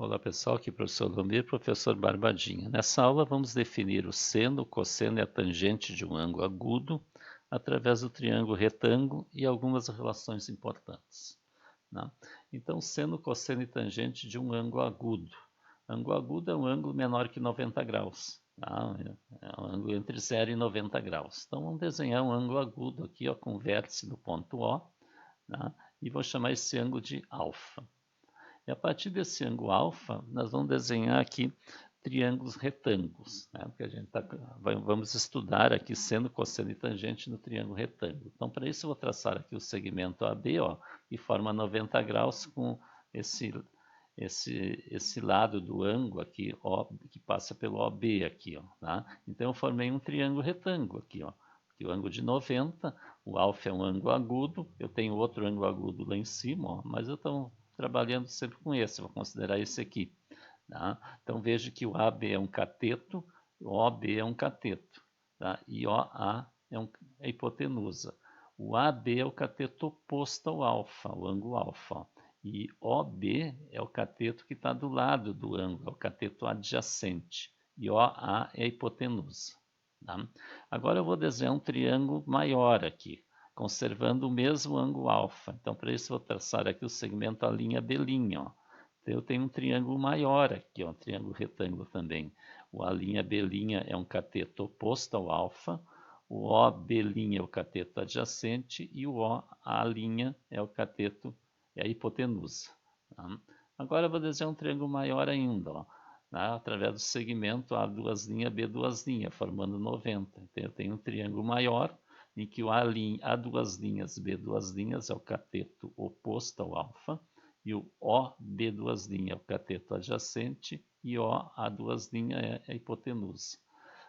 Olá pessoal, aqui é o professor Lomir, professor Barbadinha. Nessa aula vamos definir o seno, o cosseno e a tangente de um ângulo agudo através do triângulo retângulo e algumas relações importantes, né? Então, seno, cosseno e tangente de um ângulo agudo. Ângulo agudo é um ângulo menor que 90 graus, tá? É um ângulo entre 0 e 90 graus. Então vamos desenhar um ângulo agudo aqui, ó, com vértice no ponto O, tá? E vou chamar esse ângulo de alfa. E a partir desse ângulo alfa, nós vamos desenhar aqui triângulos retângulos, né? Porque a gente vamos estudar aqui seno, cosseno e tangente no triângulo retângulo. Então, para isso, eu vou traçar aqui o segmento AB, ó, que forma 90 graus com esse lado do ângulo aqui, ó, que passa pelo OB aqui, ó, tá? Então, eu formei um triângulo retângulo aqui, ó. Aqui o ângulo de 90, o alfa é um ângulo agudo, eu tenho outro ângulo agudo lá em cima, ó, mas eu estou trabalhando sempre com esse, vou considerar esse aqui, tá? Então veja que o AB é um cateto, o OB é um cateto, tá? E OA é a hipotenusa. O AB é o cateto oposto ao alfa, o ângulo alfa, ó. E OB é o cateto que está do lado do ângulo, é o cateto adjacente. E OA é a hipotenusa, tá? Agora eu vou desenhar um triângulo maior aqui, conservando o mesmo ângulo alfa. Então, para isso, vou traçar aqui o segmento a linha B'. Ó. Então, eu tenho um triângulo maior aqui, ó, um triângulo retângulo também. O A' B' é um cateto oposto ao alfa, o OB' é o cateto adjacente e o OA' é o cateto, é a hipotenusa. Tá? Agora eu vou desenhar um triângulo maior ainda, ó, tá? Através do segmento A', B', formando 90. Então, eu tenho um triângulo maior, em que o A', B' é o cateto oposto ao alfa, e o OB' é o cateto adjacente, e o A' é a hipotenusa.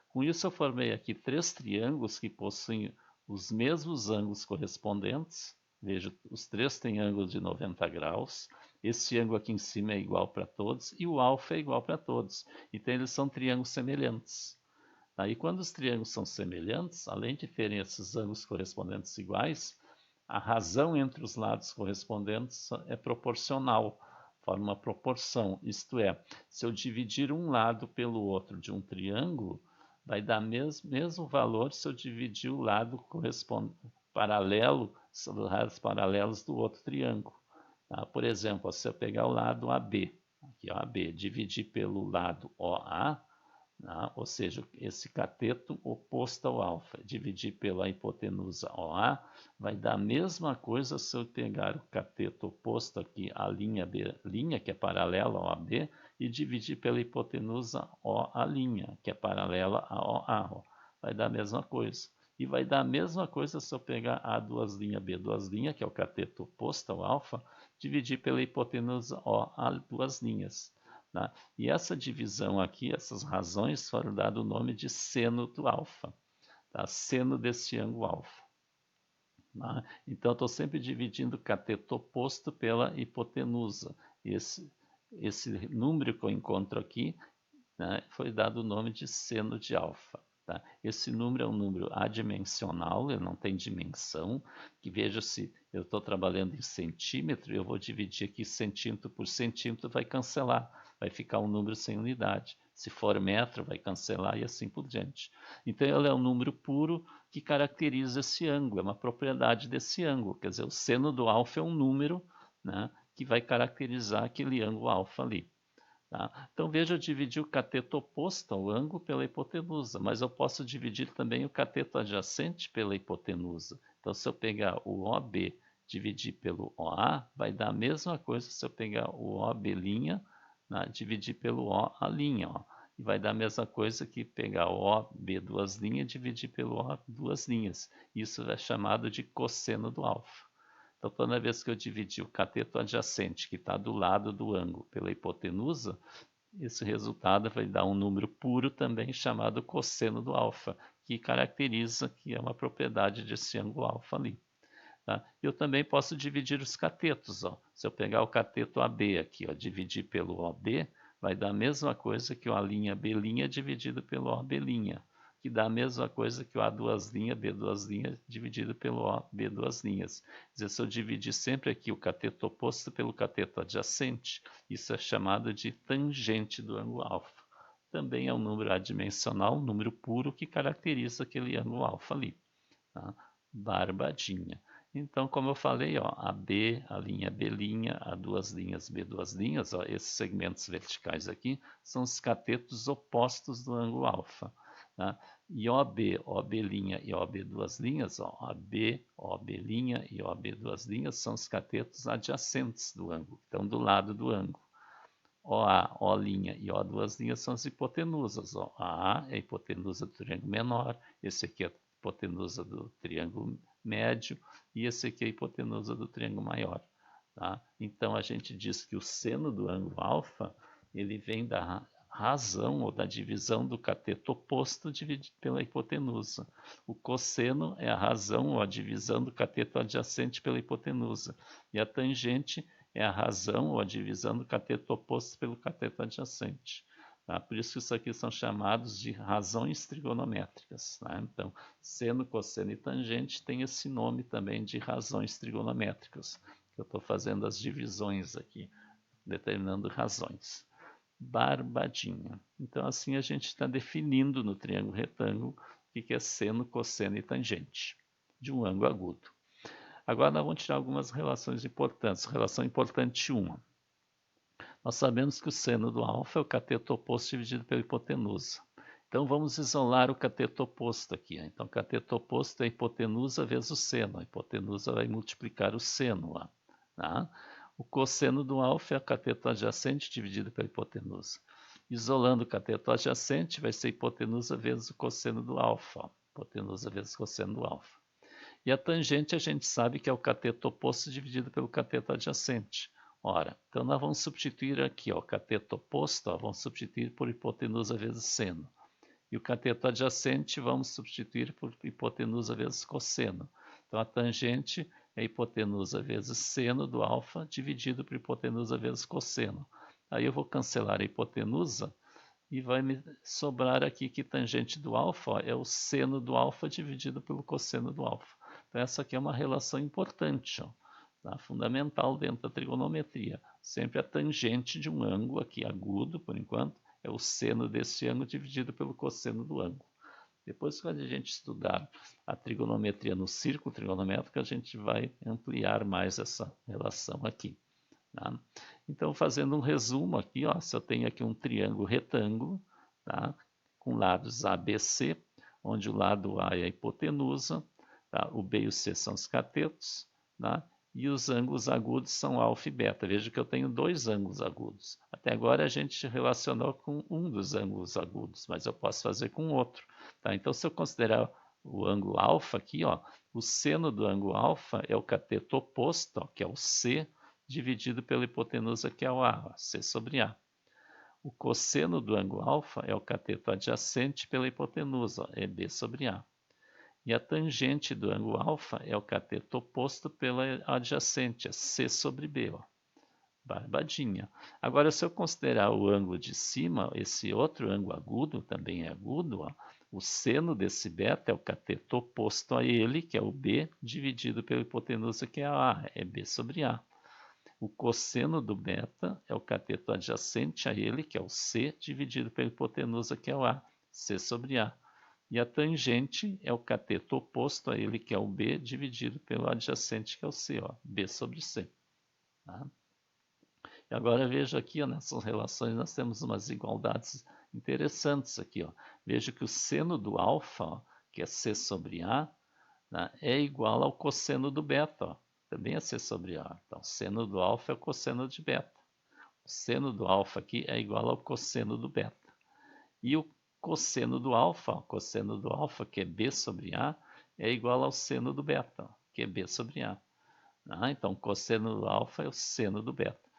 Com isso, eu formei aqui três triângulos que possuem os mesmos ângulos correspondentes. Veja, os três têm ângulos de 90 graus. Esse ângulo aqui em cima é igual para todos e o alfa é igual para todos. Então, eles são triângulos semelhantes. Aí, quando os triângulos são semelhantes, além de terem esses ângulos correspondentes iguais, a razão entre os lados correspondentes é proporcional, forma uma proporção. Isto é, se eu dividir um lado pelo outro de um triângulo, vai dar mesmo valor se eu dividir o lado paralelo, os lados paralelos do outro triângulo. Tá? Por exemplo, se eu pegar o lado AB, aqui ó, AB, dividir pelo lado OA, ou seja, esse cateto oposto ao alfa, dividir pela hipotenusa OA, vai dar a mesma coisa se eu pegar o cateto oposto aqui, a linha B', que é paralela ao AB, e dividir pela hipotenusa OA', que é paralela a OA. Vai dar a mesma coisa. E vai dar a mesma coisa se eu pegar A', B', que é o cateto oposto ao alfa, dividir pela hipotenusa OA'. Tá? E essa divisão aqui, essas razões, foram dado o nome de seno do alfa, tá? Seno desse ângulo alfa. Tá? Então, estou sempre dividindo o cateto oposto pela hipotenusa. Esse número que eu encontro aqui, né, foi dado o nome de seno de alfa. Tá? Esse número é um número adimensional, ele não tem dimensão, que veja se eu estou trabalhando em centímetro, eu vou dividir aqui centímetro por centímetro, vai cancelar, vai ficar um número sem unidade. Se for metro, vai cancelar e assim por diante. Então, ele é um número puro que caracteriza esse ângulo, é uma propriedade desse ângulo, quer dizer, o seno do alfa é um número, né, que vai caracterizar aquele ângulo alfa ali. Tá? Então veja, eu dividi o cateto oposto ao ângulo pela hipotenusa, mas eu posso dividir também o cateto adjacente pela hipotenusa. Então se eu pegar o OB dividir pelo OA, vai dar a mesma coisa se eu pegar o OB', né, dividir pelo OA', ó, e vai dar a mesma coisa que pegar o OB e dividir pelo OA duas linhas. Isso é chamado de cosseno do alfa. Então, toda vez que eu dividir o cateto adjacente, que está do lado do ângulo, pela hipotenusa, esse resultado vai dar um número puro também chamado cosseno do alfa, que caracteriza que é uma propriedade desse ângulo alfa ali. Tá? Eu também posso dividir os catetos. Ó. Se eu pegar o cateto AB aqui, ó, dividir pelo OB, vai dar a mesma coisa que o A' B' dividido pelo OB'. que dá a mesma coisa que o A duas linhas, B duas linhas, dividido pelo O, B duas linhas. Quer dizer, se eu dividir sempre aqui o cateto oposto pelo cateto adjacente, isso é chamado de tangente do ângulo alfa. Também é um número adimensional, um número puro que caracteriza aquele ângulo alfa ali. Tá? Barbadinha. Então, como eu falei, ó, a B, a linha B', a duas linhas, B duas linhas, ó, esses segmentos verticais aqui são os catetos opostos do ângulo alfa. Tá? E OB, OB' e OB duas linhas, ó, AB, OB' e OB duas linhas são os catetos adjacentes do ângulo, estão do lado do ângulo. OA, O' e O duas linhas são as hipotenusas. Ó. A é a hipotenusa do triângulo menor, esse aqui é a hipotenusa do triângulo médio e esse aqui é a hipotenusa do triângulo maior. Tá? Então a gente diz que o seno do ângulo alfa ele vem da razão ou da divisão do cateto oposto dividido pela hipotenusa. O cosseno é a razão ou a divisão do cateto adjacente pela hipotenusa. E a tangente é a razão ou a divisão do cateto oposto pelo cateto adjacente. Tá? Por isso isso aqui são chamados de razões trigonométricas. Tá? Então, seno, cosseno e tangente tem esse nome também de razões trigonométricas. Eu estou fazendo as divisões aqui, determinando razões. Barbadinha. Então, assim a gente está definindo no triângulo retângulo o que é seno, cosseno e tangente de um ângulo agudo. Agora nós vamos tirar algumas relações importantes. Relação importante 1. Nós sabemos que o seno do alfa é o cateto oposto dividido pela hipotenusa. Então vamos isolar o cateto oposto aqui. Então o cateto oposto é a hipotenusa vezes o seno. A hipotenusa vai multiplicar o seno lá. Tá? O cosseno do alfa é o cateto adjacente dividido pela hipotenusa. Isolando o cateto adjacente vai ser hipotenusa vezes o cosseno do alfa. Hipotenusa vezes o cosseno do alfa. E a tangente a gente sabe que é o cateto oposto dividido pelo cateto adjacente. Ora, então nós vamos substituir aqui, ó, o cateto oposto, ó, vamos substituir por hipotenusa vezes seno. E o cateto adjacente vamos substituir por hipotenusa vezes cosseno. Então a tangente é hipotenusa vezes seno do alfa dividido por hipotenusa vezes cosseno. Aí eu vou cancelar a hipotenusa e vai me sobrar aqui que tangente do alfa ó, é o seno do alfa dividido pelo cosseno do alfa. Então essa aqui é uma relação importante, ó, tá? Fundamental dentro da trigonometria. Sempre a tangente de um ângulo aqui agudo, por enquanto, é o seno desse ângulo dividido pelo cosseno do ângulo. Depois, quando a gente estudar a trigonometria no círculo trigonométrico, a gente vai ampliar mais essa relação aqui. Tá? Então, fazendo um resumo aqui, ó, se eu tenho aqui um triângulo retângulo, tá? Com lados ABC, onde o lado A é a hipotenusa, tá? O B e o C são os catetos, tá? E os ângulos agudos são alfa e beta. Veja que eu tenho dois ângulos agudos. Até agora a gente relacionou com um dos ângulos agudos, mas eu posso fazer com outro. Tá? Então, se eu considerar o ângulo alfa aqui, ó, o seno do ângulo alfa é o cateto oposto, ó, que é o C, dividido pela hipotenusa, que é o A, ó, C sobre A. O cosseno do ângulo alfa é o cateto adjacente pela hipotenusa, ó, é B sobre A. E a tangente do ângulo alfa é o cateto oposto pela adjacente, é C sobre B. Ó. Barbadinha. Agora, se eu considerar o ângulo de cima, esse outro ângulo agudo, também é agudo, ó, o seno desse beta é o cateto oposto a ele, que é o B, dividido pela hipotenusa, que é a A, é B sobre A. O cosseno do beta é o cateto adjacente a ele, que é o C, dividido pela hipotenusa, que é o A, C sobre A. E a tangente é o cateto oposto a ele, que é o B, dividido pelo adjacente, que é o C, ó, B sobre C. Tá? E agora veja aqui, ó, nessas relações nós temos umas igualdades interessantes aqui. Ó. Veja que o seno do alfa, ó, que é C sobre A, né, é igual ao cosseno do beta, ó, também é C sobre A. Então, seno do alfa é o cosseno de beta. O seno do alfa aqui é igual ao cosseno do beta. E o cosseno do alfa, que é B sobre A, é igual ao seno do beta, que é B sobre A. Tá? Então, o cosseno do alfa é o seno do beta.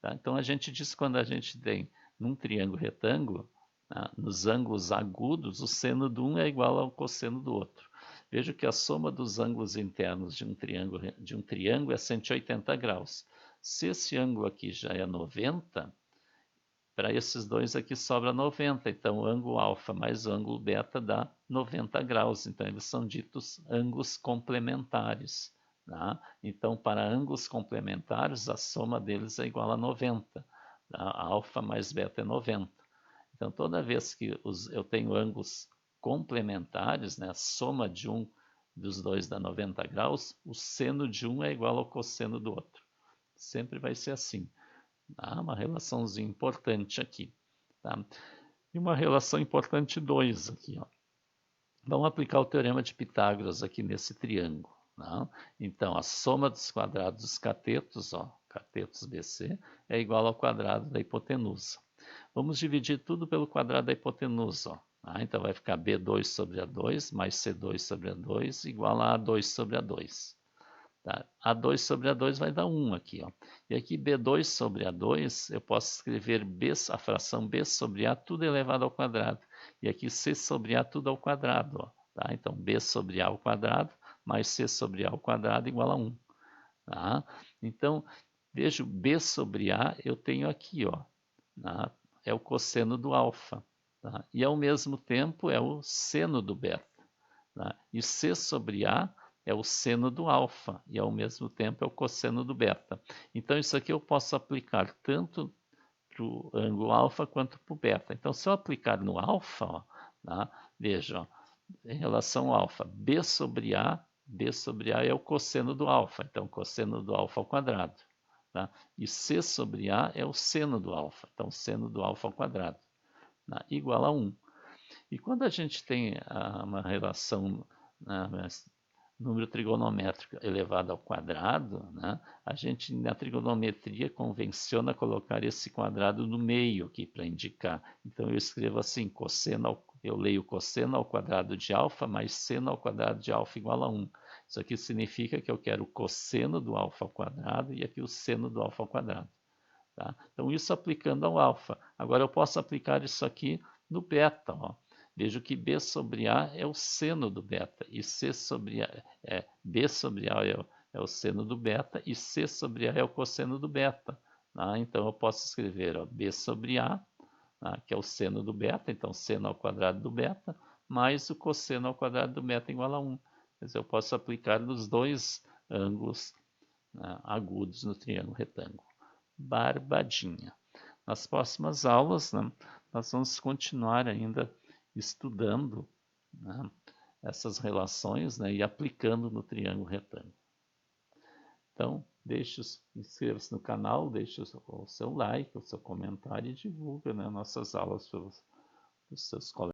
Tá? Então, a gente diz que quando a gente tem num triângulo retângulo, tá, nos ângulos agudos, o seno de um é igual ao cosseno do outro. Veja que a soma dos ângulos internos de um triângulo é 180 graus. Se esse ângulo aqui já é 90, para esses dois aqui sobra 90, então o ângulo alfa mais o ângulo beta dá 90 graus, então eles são ditos ângulos complementares. Tá? Então, para ângulos complementares, a soma deles é igual a 90. Tá? Alfa mais beta é 90. Então, toda vez que eu tenho ângulos complementares, né, a soma de um dos dois dá 90 graus, o seno de um é igual ao cosseno do outro. Sempre vai ser assim. Tá? Uma relaçãozinha importante aqui. Tá? E uma relação importante 2 aqui. Ó. Vamos aplicar o teorema de Pitágoras aqui nesse triângulo. Tá? Então, a soma dos quadrados dos catetos, ó, catetos BC, é igual ao quadrado da hipotenusa. Vamos dividir tudo pelo quadrado da hipotenusa. Ó. Tá? Então, vai ficar B2 sobre A2 mais C2 sobre A2 igual a A2 sobre A2. Tá? A2 sobre A2 vai dar 1 aqui. Ó. E aqui B2 sobre A2, eu posso escrever a fração B sobre A tudo elevado ao quadrado. E aqui C sobre A tudo ao quadrado. Ó. Tá? Então, B sobre A ao quadrado mais C sobre A ao quadrado igual a 1. Tá? Então, vejo B sobre A, eu tenho aqui, ó, tá? É o cosseno do alfa. Tá? E, ao mesmo tempo, é o seno do beta. Tá? E C sobre A é o seno do alfa e, ao mesmo tempo, é o cosseno do beta. Então, isso aqui eu posso aplicar tanto para o ângulo alfa quanto para o beta. Então, se eu aplicar no alfa, ó, tá? Veja, ó, em relação ao alfa, B sobre A é o cosseno do alfa, então cosseno do alfa ao quadrado. Tá? E C sobre A é o seno do alfa, então seno do alfa ao quadrado, tá? Igual a 1. E quando a gente tem uma relação, número trigonométrico elevado ao quadrado, né, a gente na trigonometria convenciona colocar esse quadrado no meio aqui para indicar. Então eu escrevo assim, eu leio cosseno ao quadrado de alfa mais seno ao quadrado de alfa igual a 1. Isso aqui significa que eu quero o cosseno do alfa ao quadrado e aqui o seno do alfa ao quadrado. Tá? Então isso aplicando ao alfa. Agora eu posso aplicar isso aqui no beta. Ó. Vejo que B sobre A é o seno do beta e C sobre A B sobre A é o seno do beta e C sobre A é o cosseno do beta. Tá? Então eu posso escrever, ó, B sobre A, tá? Que é o seno do beta, então seno ao quadrado do beta, mais o cosseno ao quadrado do beta igual a 1. Quer dizer, eu posso aplicar nos dois ângulos, né, agudos no triângulo retângulo. Barbadinha. Nas próximas aulas, né, nós vamos continuar ainda estudando, né, essas relações, né, e aplicando no triângulo retângulo. Então, inscreva-se no canal, deixe o seu like, o seu comentário e divulgue, né, nossas aulas para os seus colegas.